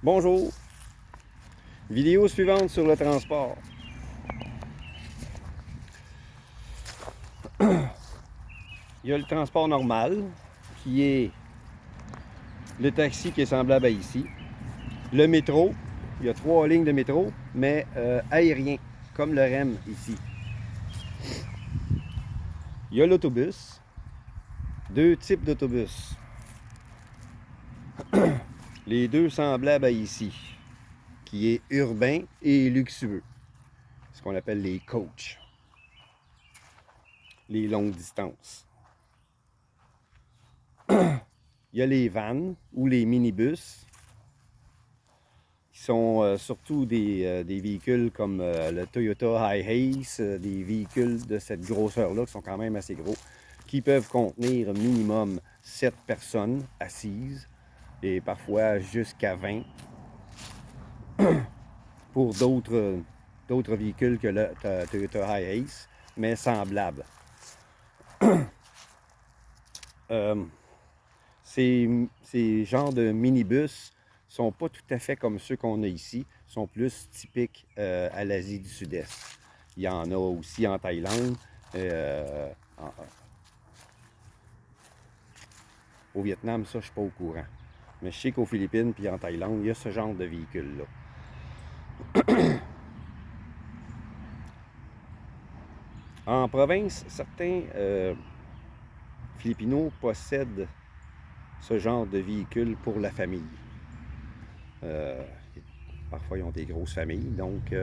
Bonjour, vidéo suivante sur le transport. Il y a le transport normal, qui est le taxi qui est semblable à ici. Le métro, il y a 3 lignes de métro, mais aérien, comme le REM ici. Il y a l'autobus, 2 types d'autobus. Les deux semblables à ici, qui est urbain et luxueux. Ce qu'on appelle les coachs. Les longues distances. Il y a les vannes ou les minibus, qui sont surtout des véhicules comme le Toyota Hi-Ace, des véhicules de cette grosseur-là, qui sont quand même assez gros, qui peuvent contenir minimum 7 personnes assises, et parfois jusqu'à 20 pour d'autres véhicules que le Toyota Hi-Ace, mais semblables. Ces genres de minibus sont pas tout à fait comme ceux qu'on a ici, sont plus typiques à l'Asie du Sud-Est. Il y en a aussi en Thaïlande, au Vietnam, ça je suis pas au courant. Mais je sais qu'aux Philippines puis en Thaïlande, il y a ce genre de véhicule-là. En province, certains Philippinos possèdent ce genre de véhicule pour la famille. Parfois, ils ont des grosses familles, donc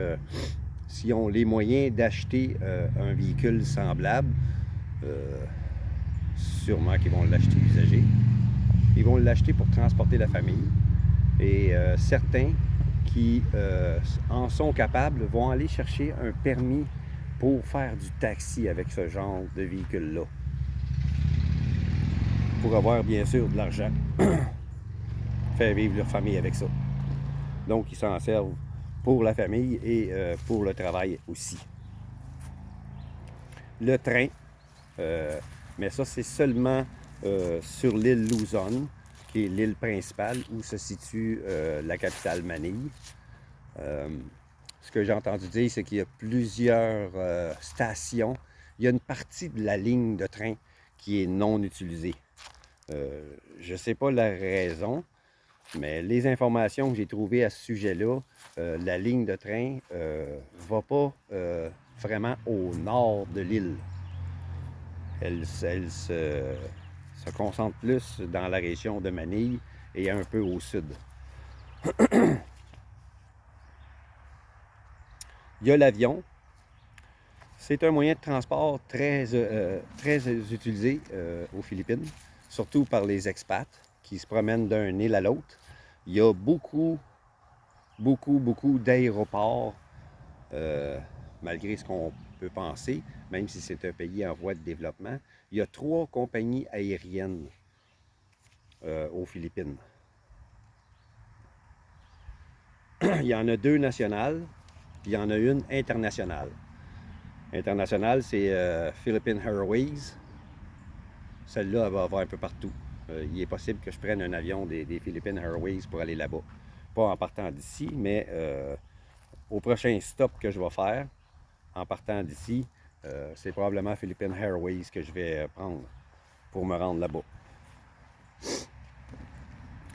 s'ils ont les moyens d'acheter un véhicule semblable, sûrement qu'ils vont l'acheter usagé. Ils vont l'acheter pour transporter la famille. Et certains qui en sont capables vont aller chercher un permis pour faire du taxi avec ce genre de véhicule-là. Pour avoir bien sûr de l'argent. Faire vivre leur famille avec ça. Donc ils s'en servent pour la famille et pour le travail aussi. Le train, mais ça c'est seulement sur l'île Luzon, qui est l'île principale où se situe la capitale Manille. Ce que j'ai entendu dire, c'est qu'il y a plusieurs stations. Il y a une partie de la ligne de train qui est non utilisée. Je ne sais pas la raison, mais les informations que j'ai trouvées à ce sujet-là, la ligne de train ne va pas vraiment au nord de l'île. Elle se concentre plus dans la région de Manille et un peu au sud. Il y a l'avion. C'est un moyen de transport très utilisé aux Philippines, surtout par les expats qui se promènent d'une île à l'autre. Il y a beaucoup d'aéroports, malgré ce qu'on peut penser, même si c'est un pays en voie de développement. Il y a 3 compagnies aériennes aux Philippines. Il y en a 2 nationales, puis il y en a une internationale. Internationale, c'est Philippine Airways. Celle-là, elle va avoir un peu partout. Il est possible que je prenne un avion des Philippine Airways pour aller là-bas. Pas en partant d'ici, mais au prochain stop que je vais faire, en partant d'ici, c'est probablement Philippine Airways que je vais prendre pour me rendre là-bas.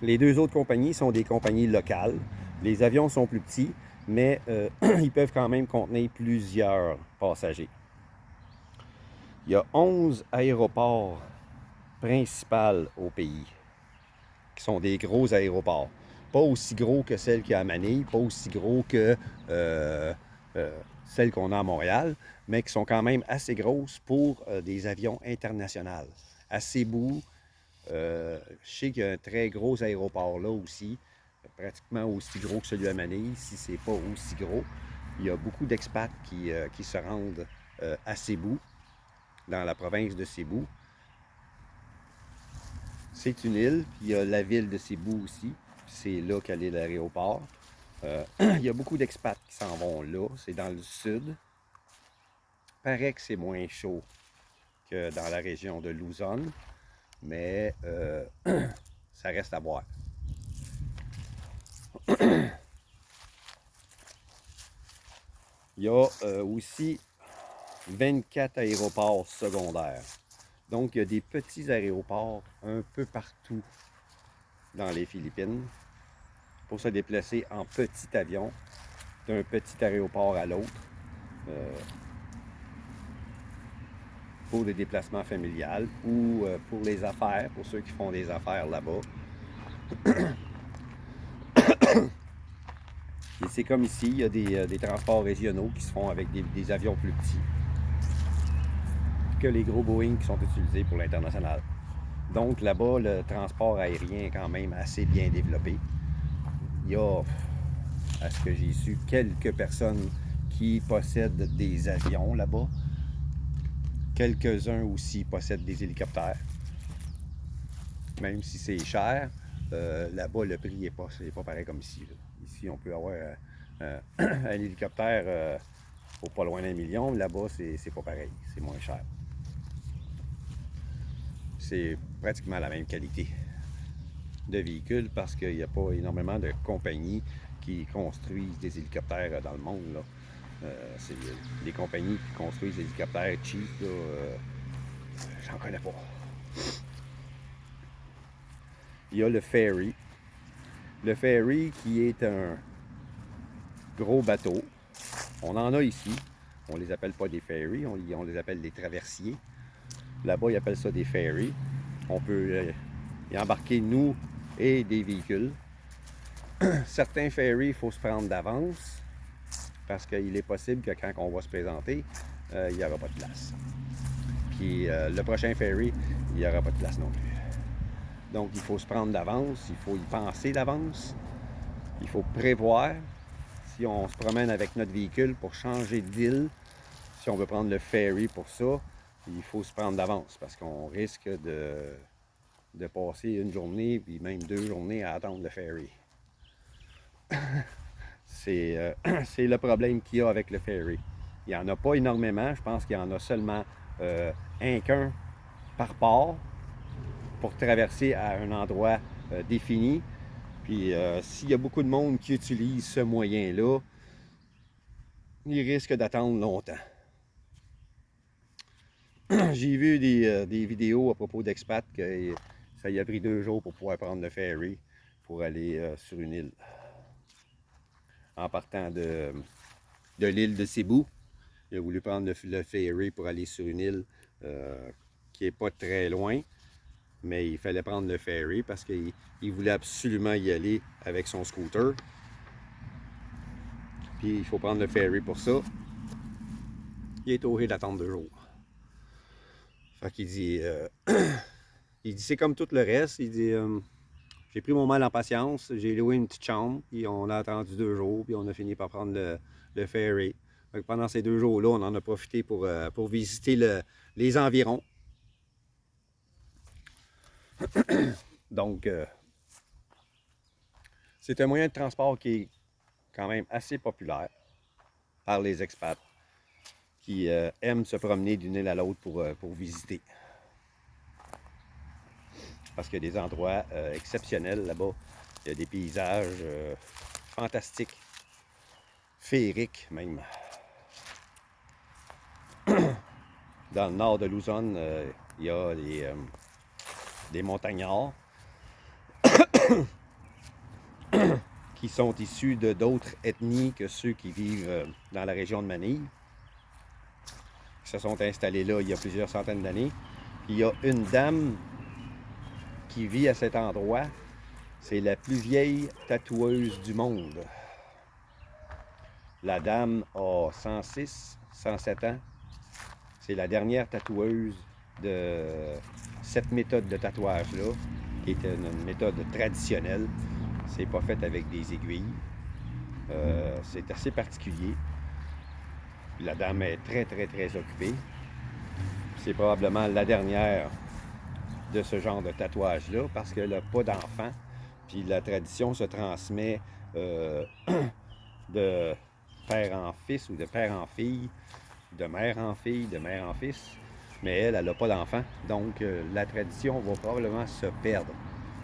Les 2 autres compagnies sont des compagnies locales. Les avions sont plus petits, mais ils peuvent quand même contenir plusieurs passagers. Il y a 11 aéroports principaux au pays, qui sont des gros aéroports. Pas aussi gros que celle qu'il y a à Manille, pas aussi gros que celle qu'on a à Montréal, mais qui sont quand même assez grosses pour des avions internationaux. À Cebu, je sais qu'il y a un très gros aéroport là aussi, pratiquement aussi gros que celui à Manille, si c'est pas aussi gros. Il y a beaucoup d'expats qui se rendent à Cebu, dans la province de Cebu. C'est une île, puis il y a la ville de Cebu aussi, c'est là qu'elle est l'aéroport. Il y a beaucoup d'expats qui s'en vont là, c'est dans le sud. Paraît que c'est moins chaud que dans la région de Luzon, mais ça reste à voir. Il y a aussi 24 aéroports secondaires. Donc, il y a des petits aéroports un peu partout dans les Philippines pour se déplacer en petit avion d'un petit aéroport à l'autre pour des déplacements familiales ou pour les affaires, pour ceux qui font des affaires là-bas. Et c'est comme ici, il y a des transports régionaux qui se font avec des avions plus petits que les gros Boeing qui sont utilisés pour l'international. Donc là-bas, le transport aérien est quand même assez bien développé. Il y a, à ce que j'ai su, quelques personnes qui possèdent des avions là-bas. Quelques-uns aussi possèdent des hélicoptères. Même si c'est cher, là-bas, le prix n'est pas pareil comme ici. Là. Ici, on peut avoir un hélicoptère pour pas loin d'1 million. Là-bas, c'est pas pareil. C'est moins cher. C'est pratiquement la même qualité de véhicule parce qu'il n'y a pas énormément de compagnies qui construisent des hélicoptères dans le monde. Là. C'est les compagnies qui construisent des hélicoptères cheap, là, j'en connais pas. Il y a le ferry. Le ferry qui est un gros bateau. On en a ici. On les appelle pas des ferries, on les appelle des traversiers. Là-bas, ils appellent ça des ferries. On peut y embarquer, nous, et des véhicules. Certains ferries, il faut se prendre d'avance parce qu'il est possible que quand on va se présenter, il n'y aura pas de place. Puis le prochain ferry, il n'y aura pas de place non plus. Donc, il faut se prendre d'avance, il faut y penser d'avance, il faut prévoir. Si on se promène avec notre véhicule pour changer d'île, si on veut prendre le ferry pour ça, il faut se prendre d'avance parce qu'on risque de passer une journée, puis même 2 journées à attendre le ferry. C'est le problème qu'il y a avec le ferry. Il n'y en a pas énormément, je pense qu'il y en a seulement qu'un par port pour traverser à un endroit défini. Puis s'il y a beaucoup de monde qui utilise ce moyen-là, il risque d'attendre longtemps. J'ai vu des vidéos à propos d'expats que ça y a pris 2 jours pour pouvoir prendre le ferry pour aller sur une île. En partant de l'île de Cebu, il a voulu prendre le ferry pour aller sur une île qui n'est pas très loin, mais il fallait prendre le ferry parce qu'il voulait absolument y aller avec son scooter. Puis il faut prendre le ferry pour ça. Il est obligé d'attendre 2 jours. Fait qu'il dit, il dit c'est comme tout le reste. Il dit, j'ai pris mon mal en patience, j'ai loué une petite chambre, puis on a attendu 2 jours, puis on a fini par prendre le ferry. Fait que pendant ces 2 jours-là, on en a profité pour visiter les environs. Donc, c'est un moyen de transport qui est quand même assez populaire par les expats qui aiment se promener d'une île à l'autre pour visiter. Parce qu'il y a des endroits exceptionnels là-bas. Il y a des paysages fantastiques, féeriques même. Dans le nord de Luzon, il y a des montagnards qui sont issus de d'autres ethnies que ceux qui vivent dans la région de Manille. Qui se sont installés là il y a plusieurs centaines d'années. Il y a une dame qui vit à cet endroit. C'est la plus vieille tatoueuse du monde. La dame a 106, 107 ans. C'est la dernière tatoueuse de cette méthode de tatouage-là, qui est une méthode traditionnelle. C'est pas fait avec des aiguilles. C'est assez particulier. La dame est très, très, très occupée. C'est probablement la dernière de ce genre de tatouage-là parce qu'elle n'a pas d'enfant. Puis la tradition se transmet de père en fils ou de père en fille, de mère en fille, de mère en fils. Mais elle n'a pas d'enfant. Donc la tradition va probablement se perdre.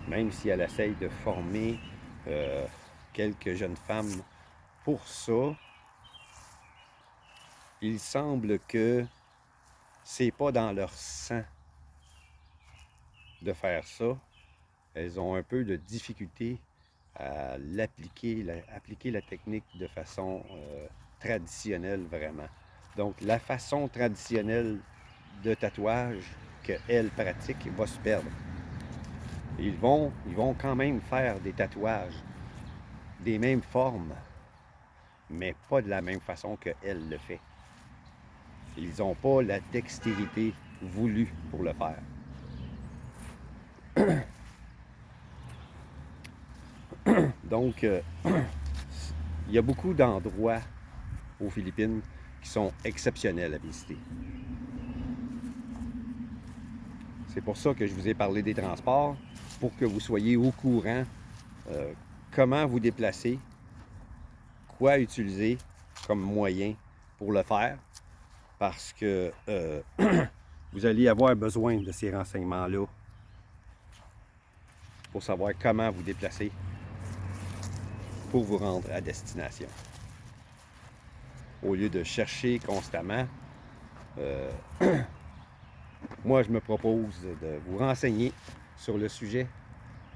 Même si elle essaye de former quelques jeunes femmes pour ça. Il semble que c'est pas dans leur sang de faire ça. Elles ont un peu de difficulté à appliquer la technique de façon traditionnelle vraiment. Donc la façon traditionnelle de tatouage qu'elles pratiquent va se perdre. Ils vont quand même faire des tatouages des mêmes formes, mais pas de la même façon qu'elle le fait. Ils n'ont pas la dextérité voulue pour le faire. Donc, il y a beaucoup d'endroits aux Philippines qui sont exceptionnels à visiter. C'est pour ça que je vous ai parlé des transports, pour que vous soyez au courant comment vous déplacer, quoi utiliser comme moyen pour le faire, parce que vous allez avoir besoin de ces renseignements-là pour savoir comment vous déplacer pour vous rendre à destination. Au lieu de chercher constamment, moi je me propose de vous renseigner sur le sujet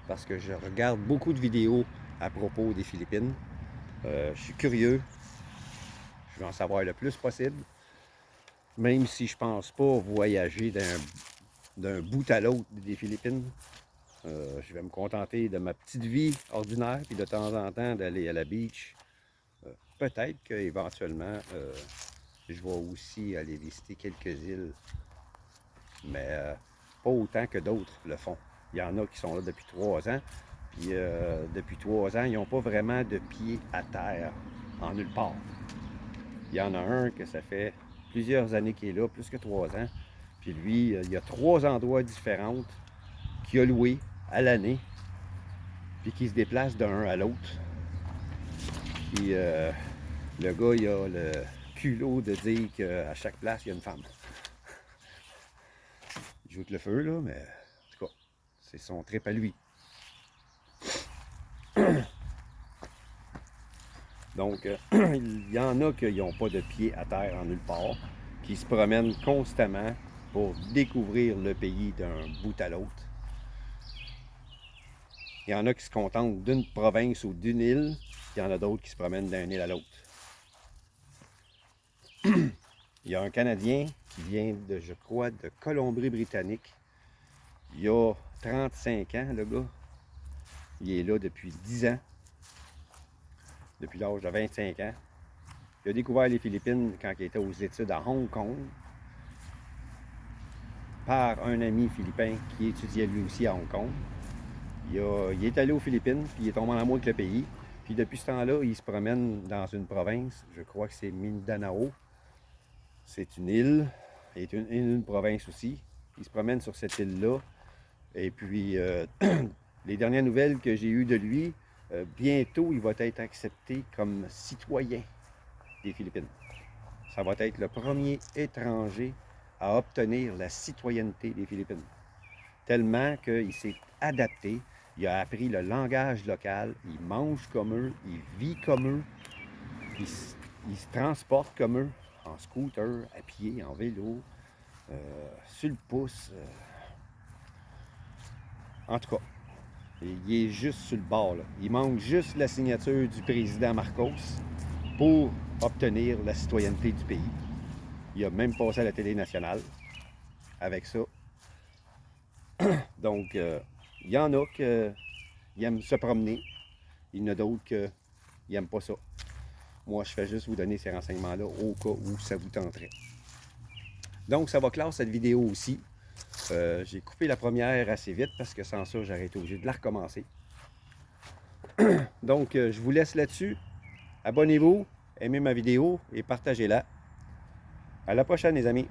parce que je regarde beaucoup de vidéos à propos des Philippines. Je suis curieux, je veux en savoir le plus possible, même si je pense pas voyager d'un bout à l'autre des Philippines. Je vais me contenter de ma petite vie ordinaire, puis de temps en temps d'aller à la beach. Peut-être qu'éventuellement, je vais aussi aller visiter quelques îles, mais pas autant que d'autres le font. Il y en a qui sont là depuis 3 ans, puis depuis 3 ans, ils n'ont pas vraiment de pied à terre en nulle part. Il y en a un que ça fait plusieurs années qu'il est là, plus que 3 ans, puis lui, il y a 3 endroits différents qu'il a loués à l'année, puis qui se déplace d'un à l'autre. Puis le gars, il a le culot de dire qu'à chaque place, il y a une femme. Il joue le feu, là, mais en tout cas, c'est son trip à lui. Donc, il y en a qui n'ont pas de pied à terre en nulle part, qui se promènent constamment pour découvrir le pays d'un bout à l'autre. Il y en a qui se contentent d'une province ou d'une île, il y en a d'autres qui se promènent d'une île à l'autre. Il y a un Canadien qui vient de, je crois, de Colombie-Britannique. Il a 35 ans, le gars. Il est là depuis 10 ans. Depuis l'âge de 25 ans. Il a découvert les Philippines quand il était aux études à Hong Kong par un ami philippin qui étudiait lui aussi à Hong Kong. Il est allé aux Philippines, puis il est tombé en amour avec le pays. Puis depuis ce temps-là, il se promène dans une province, je crois que c'est Mindanao. C'est une île, et une province aussi. Il se promène sur cette île-là. Et puis, les dernières nouvelles que j'ai eues de lui, bientôt, il va être accepté comme citoyen des Philippines. Ça va être le premier étranger à obtenir la citoyenneté des Philippines. Tellement qu'il s'est adapté, il a appris le langage local, il mange comme eux, il vit comme eux, il se transporte comme eux, en scooter, à pied, en vélo, sur le pouce. En tout cas, il est juste sur le bord, là. Il manque juste la signature du président Marcos pour obtenir la citoyenneté du pays. Il a même passé à la télé nationale avec ça. Donc, il y en a qui aiment se promener. Il y en a d'autres qui n'aiment pas ça. Moi, je fais juste vous donner ces renseignements-là au cas où ça vous tenterait. Donc, ça va clore cette vidéo aussi. J'ai coupé la première assez vite parce que sans ça, j'aurais été obligé de la recommencer. Donc, je vous laisse là-dessus. Abonnez-vous, aimez ma vidéo et partagez-la. À la prochaine, les amis.